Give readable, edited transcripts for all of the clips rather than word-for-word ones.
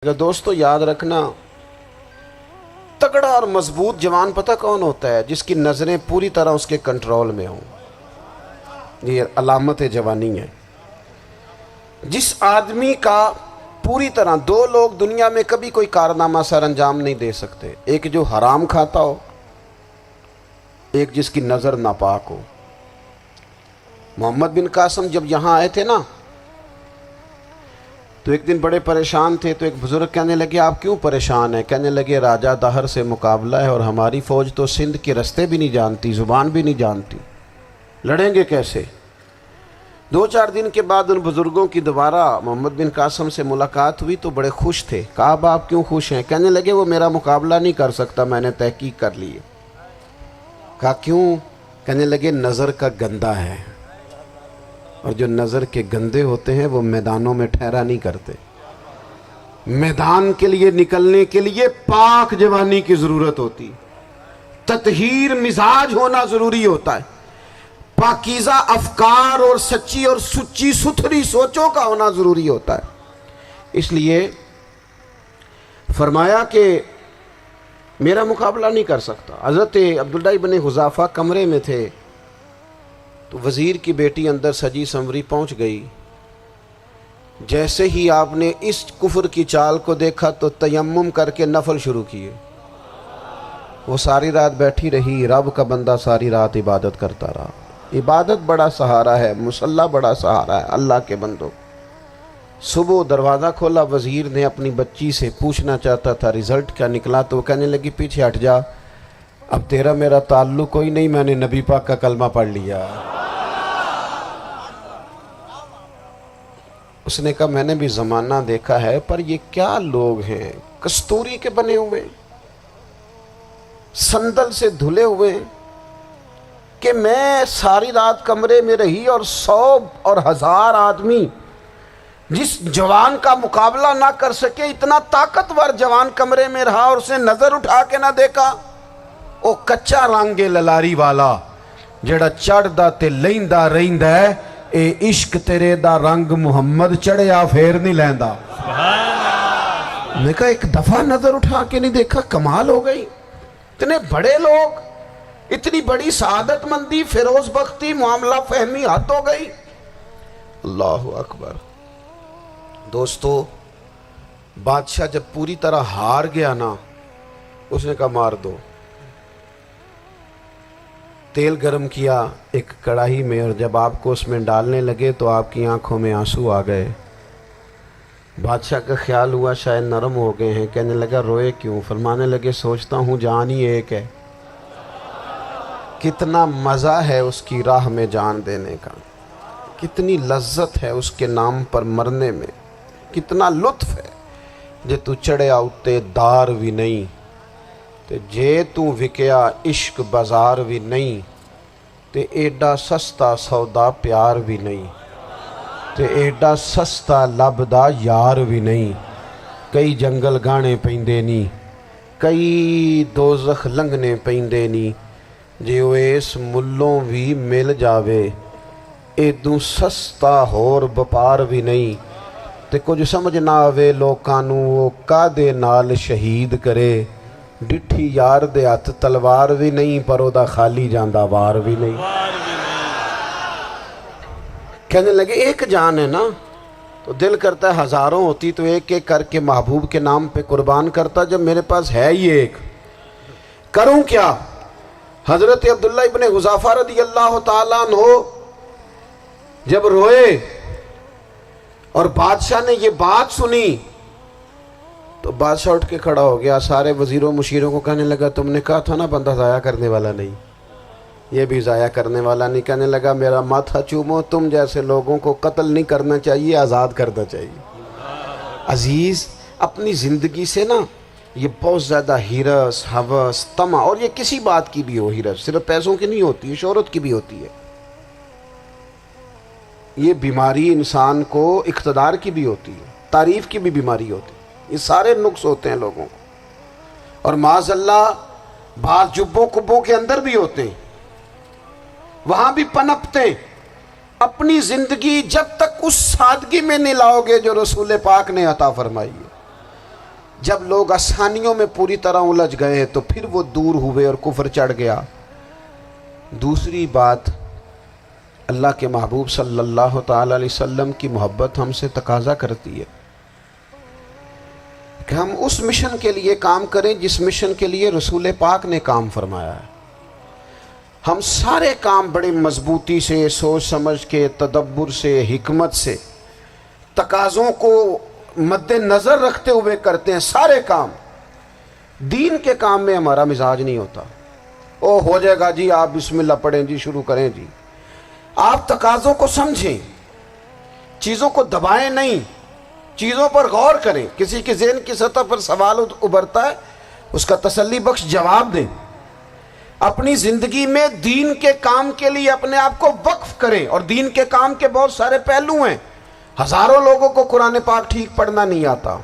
دوستو یاد رکھنا، تگڑا اور مضبوط جوان پتہ کون ہوتا ہے؟ جس کی نظریں پوری طرح اس کے کنٹرول میں ہوں۔ یہ علامت جوانی ہے۔ جس آدمی کا پوری طرح، دو لوگ دنیا میں کبھی کوئی کارنامہ سر انجام نہیں دے سکتے، ایک جو حرام کھاتا ہو، ایک جس کی نظر ناپاک ہو۔ محمد بن قاسم جب یہاں آئے تھے نا، تو ایک دن بڑے پریشان تھے، تو ایک بزرگ کہنے لگے آپ کیوں پریشان ہیں؟ کہنے لگے راجہ دہر سے مقابلہ ہے اور ہماری فوج تو سندھ کے رستے بھی نہیں جانتی، زبان بھی نہیں جانتی، لڑیں گے کیسے؟ 2-4 دن کے بعد ان بزرگوں کی دوبارہ محمد بن قاسم سے ملاقات ہوئی تو بڑے خوش تھے۔ کہا اب آپ کیوں خوش ہیں؟ کہنے لگے وہ میرا مقابلہ نہیں کر سکتا، میں نے تحقیق کر لی ہے۔ کہا کیوں؟ کہنے لگے نظر کا گندہ ہے، اور جو نظر کے گندے ہوتے ہیں وہ میدانوں میں ٹھہرا نہیں کرتے۔ میدان کے لیے نکلنے کے لیے پاک جوانی کی ضرورت ہوتی، تطہیر مزاج ہونا ضروری ہوتا ہے، پاکیزہ افکار اور سچی اور سچی ستھری سوچوں کا ہونا ضروری ہوتا ہے۔ اس لیے فرمایا کہ میرا مقابلہ نہیں کر سکتا۔ حضرت عبداللہ ابن حذافہ کمرے میں تھے، تو وزیر کی بیٹی اندر سجی سنوری پہنچ گئی۔ جیسے ہی آپ نے اس کفر کی چال کو دیکھا تو تیمم کر کے نفل شروع کیے۔ وہ ساری رات بیٹھی رہی، رب کا بندہ ساری رات عبادت کرتا رہا۔ عبادت بڑا سہارا ہے، مصلی بڑا سہارا ہے اللہ کے بندوں۔ صبح دروازہ کھولا، وزیر نے اپنی بچی سے پوچھنا چاہتا تھا رزلٹ کیا نکلا، تو وہ کہنے لگی پیچھے ہٹ جا، اب تیرا میرا تعلق کوئی نہیں، میں نے نبی پاک کا کلمہ پڑھ لیا۔ اس نے کہا میں نے بھی زمانہ دیکھا ہے، پر یہ کیا لوگ ہیں، کستوری کے بنے ہوئے، سندل سے دھلے ہوئے، کہ میں ساری رات کمرے میں رہی اور 100 اور 1000 آدمی جس جوان کا مقابلہ نہ کر سکے، اتنا طاقتور جوان کمرے میں رہا اور اس نے نظر اٹھا کے نہ دیکھا۔ او کچا رنگ للاری والا جڑا چڑھدا تے لیندا رہندا ہے، اے عشق تیرے دا رنگ محمد چڑھیا پھر نہیں لیندا۔ میں کہا ایک دفعہ نظر اٹھا کے نہیں دیکھا، کمال ہو گئی۔ اتنے بڑے لوگ، اتنی بڑی سعادت مندی، فیروز بختی، معاملہ فہمی حد ہو گئی۔ اللہ اکبر۔ دوستو بادشاہ جب پوری طرح ہار گیا نا، اس نے کہا مار دو۔ تیل گرم کیا ایک کڑاہی میں، اور جب آپ کو اس میں ڈالنے لگے تو آپ کی آنکھوں میں آنسو آ گئے۔ بادشاہ کا خیال ہوا شاید نرم ہو گئے ہیں، کہنے لگا روئے کیوں؟ فرمانے لگے سوچتا ہوں جان ہی ایک ہے، کتنا مزہ ہے اس کی راہ میں جان دینے کا، کتنی لذت ہے اس کے نام پر مرنے میں، کتنا لطف ہے۔ جے تو چڑھیا اتے دار بھی نہیں، تے جے تو وکیا عشق بازار بھی نہیں، تے ایڈا سستا سودا پیار بھی نہیں، تے ایڈا سستا لبدا یار بھی نہیں۔ کئی جنگل گانے پیندے نہیں، کئی دوزخ لنگنے پیندے نہیں، جے وہ اس ملوں بھی مل جاوے، ایدوں سستا ہور بپار بھی نہیں۔ تے کچھ سمجھ نہ آوے لوکاں نوں وہ کادے نال شہید کرے، ڈٹھی یار دے ہاتھ تلوار بھی نہیں، پر او دا خالی جاندہ وار بھی نہیں۔ کہنے لگے ایک جان ہے نا، تو دل کرتا ہے ہزاروں ہوتی تو ایک ایک کر کے محبوب کے نام پہ قربان کرتا، جب میرے پاس ہے ہی ایک، کروں کیا؟ حضرت عبداللہ ابن حذافہ رضی اللہ تعالیٰ عنہ جب روئے اور بادشاہ نے یہ بات سنی، تو بادشاہ اٹھ کے کھڑا ہو گیا، سارے وزیروں مشیروں کو کہنے لگا تم نے کہا تھا نا بندہ ضائع کرنے والا نہیں، یہ بھی ضائع کرنے والا نہیں۔ کہنے لگا میرا ماتھا چومو، تم جیسے لوگوں کو قتل نہیں کرنا چاہیے، آزاد کرنا چاہیے۔ عزیز اپنی زندگی سے نا یہ بہت زیادہ ہرس، ہوس، طمع، اور یہ کسی بات کی بھی ہو، ہرس صرف پیسوں کی نہیں ہوتی ہے، شہرت کی بھی ہوتی ہے، یہ بیماری انسان کو اقتدار کی بھی ہوتی ہے، تعریف کی بھی بیماری ہوتی ہے، یہ سارے نقص ہوتے ہیں لوگوں کو، اور معاذ اللہ بعض جبوں کبوں کے اندر بھی ہوتے ہیں، وہاں بھی پنپتے ہیں۔ اپنی زندگی جب تک اس سادگی میں نہیں لاؤ گے جو رسول پاک نے عطا فرمائی ہے، جب لوگ آسانیوں میں پوری طرح الجھ گئے تو پھر وہ دور ہوئے اور کفر چڑھ گیا۔ دوسری بات، اللہ کے محبوب صلی اللہ تعالی علیہ وسلم کی محبت ہم سے تقاضا کرتی ہے کہ ہم اس مشن کے لیے کام کریں جس مشن کے لیے رسول پاک نے کام فرمایا ہے۔ ہم سارے کام بڑے مضبوطی سے، سوچ سمجھ کے، تدبر سے، حکمت سے، تقاضوں کو مد نظر رکھتے ہوئے کرتے ہیں سارے کام۔ دین کے کام میں ہمارا مزاج نہیں ہوتا، او ہو جائے گا جی، آپ بسم اللہ پڑھیں جی، شروع کریں جی۔ آپ تقاضوں کو سمجھیں، چیزوں کو دبائیں نہیں، چیزوں پر غور کریں۔ کسی کے ذہن کی سطح پر سوال ابھرتا ہے، اس کا تسلی بخش جواب دیں۔ اپنی زندگی میں دین کے کام کے لیے اپنے آپ کو وقف کریں، اور دین کے کام کے بہت سارے پہلو ہیں۔ ہزاروں لوگوں کو قرآن پاک ٹھیک پڑھنا نہیں آتا،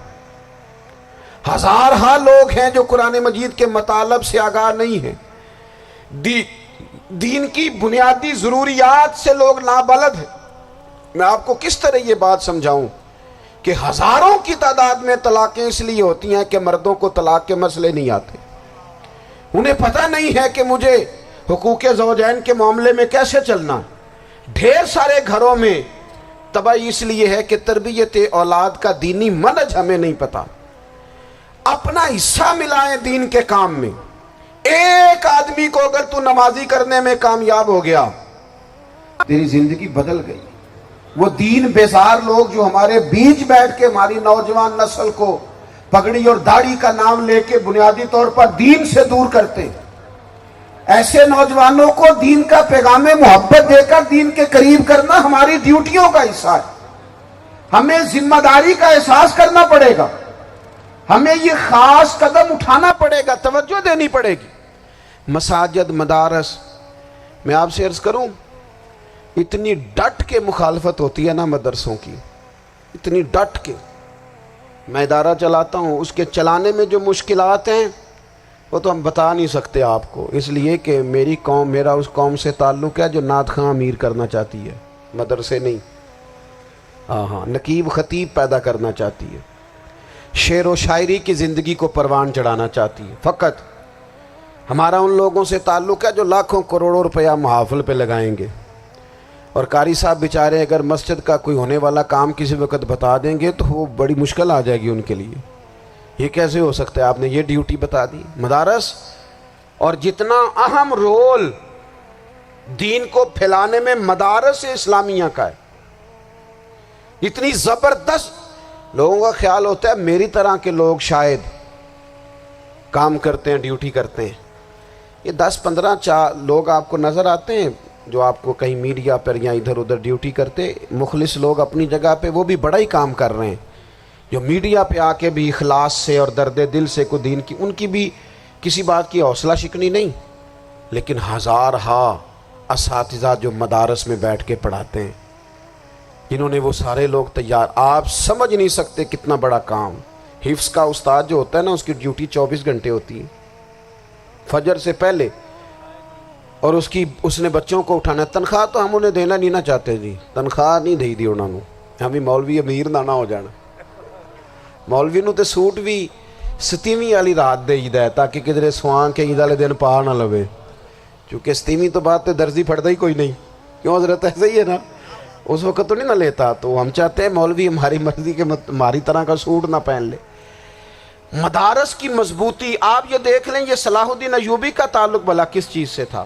ہزارہا لوگ ہیں جو قرآن مجید کے مطالب سے آگاہ نہیں ہیں، دین کی بنیادی ضروریات سے لوگ نابلد ہیں۔ میں آپ کو کس طرح یہ بات سمجھاؤں کہ ہزاروں کی تعداد میں طلاقیں اس لیے ہوتی ہیں کہ مردوں کو طلاق کے مسئلے نہیں آتے، انہیں پتہ نہیں ہے کہ مجھے حقوق زوجین کے معاملے میں کیسے چلنا۔ ڈھیر سارے گھروں میں تباہی اس لیے ہے کہ تربیت اولاد کا دینی منہج ہمیں نہیں پتا۔ اپنا حصہ ملائیں دین کے کام میں۔ ایک آدمی کو اگر تو نمازی کرنے میں کامیاب ہو گیا، تیری زندگی بدل گئی۔ وہ دین بیزار لوگ جو ہمارے بیچ بیٹھ کے ہماری نوجوان نسل کو پگڑی اور داڑھی کا نام لے کے بنیادی طور پر دین سے دور کرتے، ایسے نوجوانوں کو دین کا پیغام محبت دے کر دین کے قریب کرنا ہماری ڈیوٹیوں کا حصہ ہے۔ ہمیں ذمہ داری کا احساس کرنا پڑے گا، ہمیں یہ خاص قدم اٹھانا پڑے گا، توجہ دینی پڑے گی۔ مساجد، مدارس، میں آپ سے عرض کروں، اتنی ڈٹ کے مخالفت ہوتی ہے نا مدرسوں کی، اتنی ڈٹ کے۔ میں ادارہ چلاتا ہوں، اس کے چلانے میں جو مشکلات ہیں وہ تو ہم بتا نہیں سکتے آپ کو، اس لیے کہ میری قوم، میرا اس قوم سے تعلق ہے جو نعت خواں امیر کرنا چاہتی ہے، مدرسے نہیں۔ ہاں، نقیب خطیب پیدا کرنا چاہتی ہے، شعر و شاعری کی زندگی کو پروان چڑھانا چاہتی ہے۔ فقط ہمارا ان لوگوں سے تعلق ہے جو لاکھوں کروڑوں روپیہ محافل پہ لگائیں گے، اور قاری صاحب بیچارے اگر مسجد کا کوئی ہونے والا کام کسی وقت بتا دیں گے تو وہ بڑی مشکل آ جائے گی ان کے لیے۔ یہ کیسے ہو سکتا ہے، آپ نے یہ ڈیوٹی بتا دی۔ مدارس، اور جتنا اہم رول دین کو پھیلانے میں مدارس اسلامیہ کا ہے، اتنی زبردست، لوگوں کا خیال ہوتا ہے میری طرح کے لوگ شاید کام کرتے ہیں، ڈیوٹی کرتے ہیں۔ یہ 10-15 لوگ آپ کو نظر آتے ہیں جو آپ کو کہیں میڈیا پر یا ادھر ادھر ڈیوٹی کرتے، مخلص لوگ اپنی جگہ پہ، وہ بھی بڑا ہی کام کر رہے ہیں، جو میڈیا پہ آ کے بھی اخلاص سے اور درد دل سے کو دین کی، ان کی بھی کسی بات کی حوصلہ شکنی نہیں۔ لیکن ہزارہا اساتذہ جو مدارس میں بیٹھ کے پڑھاتے ہیں، جنہوں نے وہ سارے لوگ تیار، آپ سمجھ نہیں سکتے کتنا بڑا کام۔ حفظ کا استاد جو ہوتا ہے نا، اس کی ڈیوٹی 24 گھنٹے ہوتی ہے، فجر سے پہلے، اور اس نے بچوں کو اٹھانا۔ تنخواہ تو ہم انہیں دینا نہیں نہ چاہتے جی، تنخواہ نہیں دے دی انہوں نے، ہمیں مولوی امیر نہ ہو جانا۔ مولوی نو تے سوٹ بھی 27ویں والی رات دے ہے تاکہ کدھر سوان کے عید والے دن پا نہ لوے، چونکہ 27ویں تو بعد تے درزی پھڑتا ہی کوئی نہیں، کیوں حضرت؟ ایسے ہی ہے نا، اس وقت تو نہیں نہ لیتا۔ تو ہم چاہتے ہیں مولوی ہماری مرضی کے ہماری طرح کا سوٹ نہ پہن لے۔ مدارس کی مضبوطی، آپ یہ دیکھ لیں، یہ صلاح الدین ایوبی کا تعلق بھلا کس چیز سے تھا؟